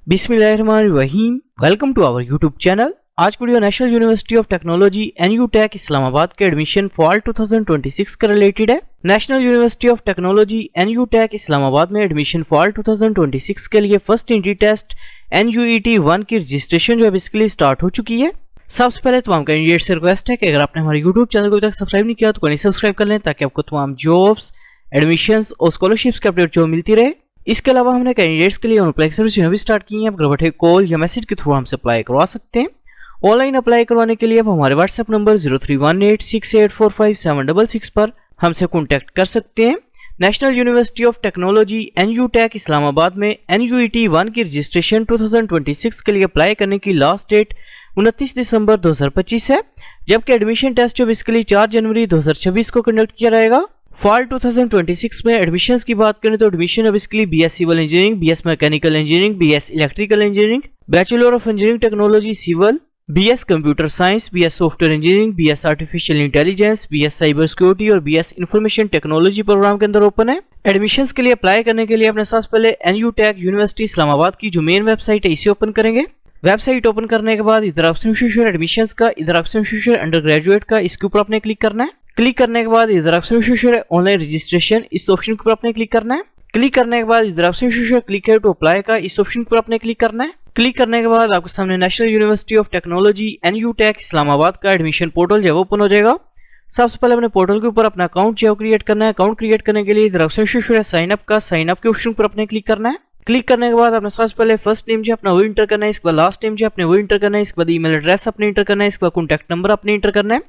बिस्मिल्लाहिर्रहमानिर्रहीम। Welcome to our YouTube channel. आज video national university of technology NUTech Islamabad के admission fall 2026 का related है। National university of technology NUTech Islamabad में admission fall 2026 के लिए फर्स्ट एंट्री टेस्ट NUET 1 की रजिस्ट्रेशन जो है बेसिकली स्टार्ट हो चुकी है। सबसे पहले तमाम कैंडिडेट से रिक्वेस्ट है कि अगर आपने हमारे यूट्यूब चैनल को अभी तक सब्सक्राइब नहीं किया तो कहीं सब्सक्राइब कर लें ताकि आपको तमाम जॉब्स, एडमिशंस और स्कॉलरशिप्स की अपडेट जो मिलती रहे। इसके अलावा हमने कैंडिडेट्स के लिए ऑन अप्लाई सर्विस भी स्टार्ट की है। आप घर बैठे कॉल या मैसेज के थ्रू हमसे अप्लाई करवा सकते हैं। ऑनलाइन अप्लाई करवाने के लिए आप हमारे व्हाट्सएप नंबर 0318684576 पर हमसे कॉन्टैक्ट कर सकते हैं। National university of technology NUTech Islamabad में NUET 1 की रजिस्ट्रेशन 2026 के लिए अप्लाई करने की लास्ट डेट 29 दिसंबर 2025 है, जबकि एडमिशन टेस्ट जो बेसिकली 4 जनवरी 2026 को कंडक्ट किया जाएगा। फॉल 2026 में एडमिशंस की बात करें तो admission basically BS civil engineering, BS mechanical engineering, BS electrical engineering, bachelor of engineering technology civil, BS computer science, BS software engineering, BS artificial intelligence, BS cyber security और BS information technology programme के अंदर open है। Admissions के लिए apply करने के लिए अपने सबसे पहले NUTech यूनिवर्सिटी इस्लामाबाद की जो मेन वेबसाइट है इसे ओपन करेंगे। वेबसाइट ओपन करने के बाद इधर ऑप्शन शूशर एडमिशंस का, इधर ऑप्शन शूशर अंडर ग्रेजुएट का, इसके ऊपर आपने क्लिक करना है। क्लिक करने के बाद इधर ऑप्शन शूशर ऑनलाइन रजिस्ट्रेशन, इस ऑप्शन के ऊपर आपने क्लिक करना है। क्लिक करने के बाद इधर ऑप्शन शूशर क्लिक है टू अप्लाई का, इस ऑप्शन के ऊपर आपने क्लिक करना है। क्लिक करने के बाद आपके सामने national university of technology NUTech Islamabad का एडमिशन पोर्टल जो है ओपन हो जाएगा। सबसे पहले अपने पोर्टल के ऊपर अपना अकाउंट जो क्रिएट करना है। अकाउंट क्रिएट करने के लिए इधर ऑप्शन शूशर साइन अप का, साइन अप के ऑप्शन पर अपने क्लिक करना है। क्लिक करने के बाद आपने सबसे पहले फर्स्ट नेम जो अपना वो इंटर करना है, इसके बाद लास्ट नेम जो अपने वो इंटर करना है, इसके बाद ईमेल एड्रेस अपने इंटर करना है, इसके बाद कॉन्टैक्ट नंबर अपने इंटर करना है,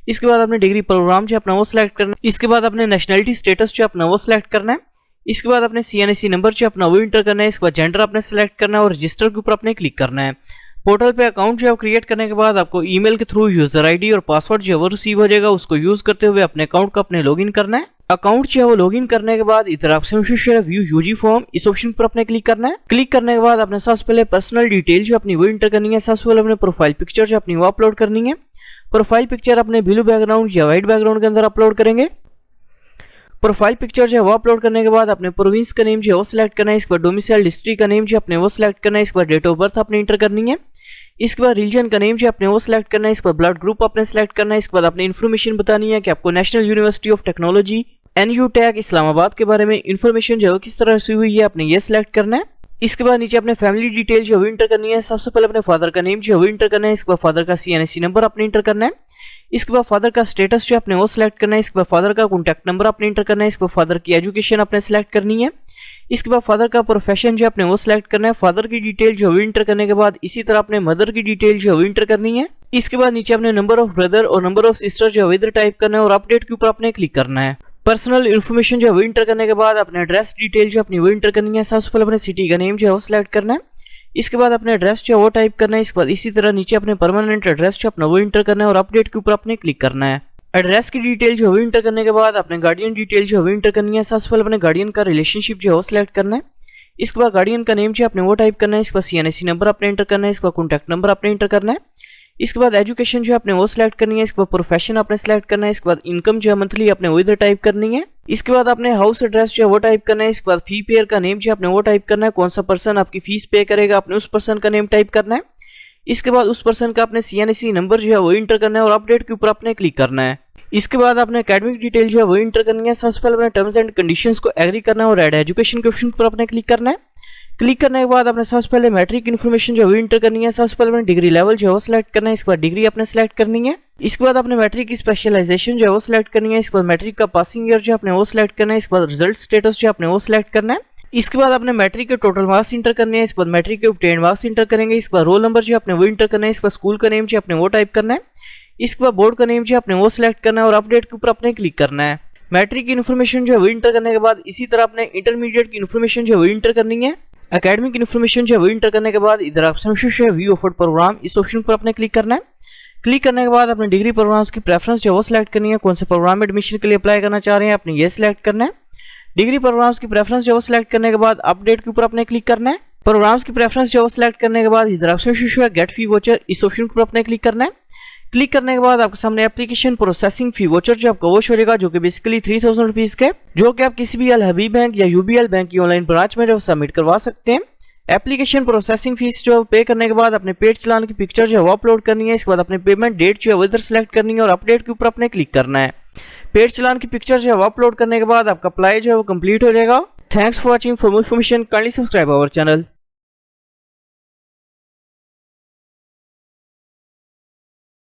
इसके बाद अपने डिग्री प्रोग्राम जो अपना वो सिलेक्ट करना है, इसके बाद अपने नेशनलिटी स्टेटस जो अपना वो सिलेक्ट करना है, इसके बाद अपने CNSE नंबर जो अपना वो इंटर करना है, इसके बाद जेंडर अपने सिलेक्ट करना है और रजिस्टर के ऊपर अपने क्लिक करना है। पोर्टल पे अकाउंट जो है क्रिएट करने के बाद आपको ईमेल के थ्रू यूजर ID और पासवर्ड जो है वो रिसीव हो जाएगा। उसको यूज करते हुए अपने अकाउंट का अपने लॉगिन करना है। अकाउंट जो है वो लॉगिन करने के बाद इधर ऑप्शन व्यू UG फॉर्म, इस ऑप्शन पर अपने क्लिक करना है। क्लिक करने के बाद अपने सबसे पहले पर्सनल डिटेल जो अपनी वो इंटर करनी है। सबसे पहले अपने प्रोफाइल पिक्चर जो अपनी वो अपलोड करनी है। प्रोफाइल पिक्चर अपने ब्लू बैकग्राउंड या व्हाइट बैकग्राउंड के अंदर अपलोड करेंगे। प्रोफाइल पिक्चर जो है वो अपलोड करने के बाद अपने प्रोविंस का नेम जो है वो सिलेक्ट करना है, इसके बाद डोमिसाइल डिस्ट्रिक्ट का नेम जो अपने वो सिलेक्ट करना है, इसके बाद डेट ऑफ बर्थ अपने इंटर करनी है, इसके बाद रीजन का नेम जो अपने वो सिलेक्ट करना है, इसके बाद ब्लड ग्रुप अपने सिलेक्ट करना है, इसके बाद अपनी इन्फॉर्मेशन बतानी है कि आपको national university of technology NUTech Islamabad के बारे में इन्फॉर्मेशन जो है किस तरह से हुई है आपने ये सिलेक्ट करना है। इसके बाद नीचे अपने फैमिली डिटेल जो है इंटर करनी है। सबसे पहले अपने फादर का नेम जो है वो इंटर करना है, इसके बाद फादर का CNSE नंबर अपने इंटर करना है, इसके बाद फादर का स्टेटस जो अपने वो सिलेक्ट करना है, इसके बाद फादर का कॉन्टैक्ट नंबर अपने इंटर करना है, इसके बाद फादर की एजुकेशन अपने सिलेक्ट करनी है, इसके बाद फादर का प्रोफेशन जो अपने वो सिलेक्ट करना है। फादर की डिटेल जो है इंटर करने के बाद इसी तरह अपने मदर की डिटेल जो है इंटर करनी है। इसके बाद नीचे अपने नंबर ऑफ ब्रदर और नंबर ऑफ सिस्टर जो है इधर टाइप करना है और अपडेट के ऊपर अपने क्लिक करना है। पर्सनल इन्फॉर्मेशन जो है इंटर करने के बाद अपने एड्रेस डिटेल जो अपनी वो इंटर करनी है। सबसे पहले अपने सिटी का नेम जो है वो सिलेक्ट करना है, इसके बाद अपने एड्रेस जो है वो टाइप करना है, इसके बाद इसी तरह नीचे अपने परमानेंट एड्रेस जो अपना वो इंटर करना है और अपडेट के ऊपर अपने क्लिक करना है। एड्रेस की डिटेल जो है इंटर करने के बाद अपने गार्डियन डिटेल जो है इंटर करनी है। सबसे पहले अपने गार्डियन का रिलेशनशिप जो है वो सिलेक्ट करना है, इसके बाद गार्डियन का नेम जो अपने वो टाइप करना है, इसके बाद CNSE नंबर अपने इंटर करना है, इसके बाद कॉन्टैक्ट नंबर अपने इंटर करना है, इसके बाद एजुकेशन जो अपने वो सिलेक्ट करनी है, इसके बाद प्रोफेशन अपने सिलेक्ट करना है, इसके बाद इनकम जो है मंथली अपने वो इधर टाइप करनी है, इसके बाद अपने हाउस एड्रेस जो है वो टाइप करना है, इसके बाद फी पेयर का नेम जो अपने वो टाइप करना है, कौन सा पर्सन आपकी फीस पे करेगा अपने उस पर्सन का नेम टाइप करना है, इसके बाद उस पर्सन का अपने CNSE नंबर जो है वो इंटर करना है और अपडेट के ऊपर अपने क्लिक करना है। इसके बाद अपने एकेडमिक डिटेल जो है वो इंटर करनी है। सबसे पहले अपने टर्म्स एंड कंडीशंस को एग्री करना है और ऐड एजुकेशन के ऑप्शन पर अपने क्लिक करना है। क्लिक करने के बाद अपने सबसे पहले मैट्रिक इन्फॉर्मेशन जो है इंटर करनी है। सबसे पहले अपने डिग्री लेवल जो है वो सिलेक्ट करना है, इसके बाद डिग्री अपने सिलेक्ट करनी है, इसके बाद अपने मैट्रिक की स्पेशलाइजेशन जो है वो सिलेक्ट करनी है, इसके बाद मैट्रिक का पासिंग ईयर जो अपने वो सिलेक्ट करना है, इसके बाद रिजल्ट स्टेटस जो अपने वो सिलेक्ट करना है, इसके बाद अपने मैट्रिक के टोटल मार्क्स इंटर करने हैं, इसके बाद मैट्रिक के ऑब्टेन्ड मार्क्स इंटर करेंगे, इसके बाद रोल नंबर जो अपने वो इंटर करना है, इसके बाद स्कूल का नेम जो अपने वो टाइप करना है, इसके बाद बोर्ड का नेम जो अपने वो सिलेक्ट करना है और अपडेट के ऊपर अपने क्लिक करना है। मैट्रिक की इन्फॉर्मेशन जो है वो इंटर करने के बाद इसी तरह अपने इंटरमीडिएट की इन्फॉर्मेशन जो है वो इंटर करनी है। एकेडमिक इन्फॉर्मेशन जो है वो इंटर करने के बाद इधर ऑप्शन है व्यू ऑफर्ड प्रोग्राम, इस ऑप्शन पर अपने क्लिक करना है। क्लिक करने के बाद अपने डिग्री प्रोग्राम्स की प्रेफरेंस जो है वो सिलेक्ट करनी है, कौन से प्रोग्राम में एडमिशन के लिए अप्लाई करना चाह रहे हैं अपने ये सिलेक्ट करना है। डिग्री प्रोग्राम्स की प्रेफरेंस जो है वो सिलेक्ट करने के बाद अपडेट के ऊपर अपने क्लिक करना है। प्रोग्राम्स की प्रेफरेंस जो है वो सिलेक्ट करने के बाद इधर ऑप्शन है गेट फी वोचर, इस ऑप्शन पर अपने क्लिक करना है। क्लिक करने के बाद आपके सामने एप्लीकेशन प्रोसेसिंग फी वोचर जो आपका वॉच हो जाएगा, जो कि बेसिकली 3000 रुपीज के, जो कि आप किसी भी अल हबीब बैंक या UBL बैंक की ऑनलाइन ब्रांच में जो सबमिट करवा सकते हैं। एप्लीकेशन प्रोसेसिंग फीस जो है पे करने के बाद अपने पेज चलाने की पिक्चर जो है वो अपलोड करनी है। इसके बाद अपने पेमेंट डेट जो है वो इधर सेलेक्ट करनी है और अपडेट के ऊपर अपने क्लिक करना है। पेज चलान की पिक्चर जो है वो अपलोड करने के बाद आपका अप्लाई जो है वो कंप्लीट हो जाएगा। Thanks for watching. For more information kindly subscribe our channel.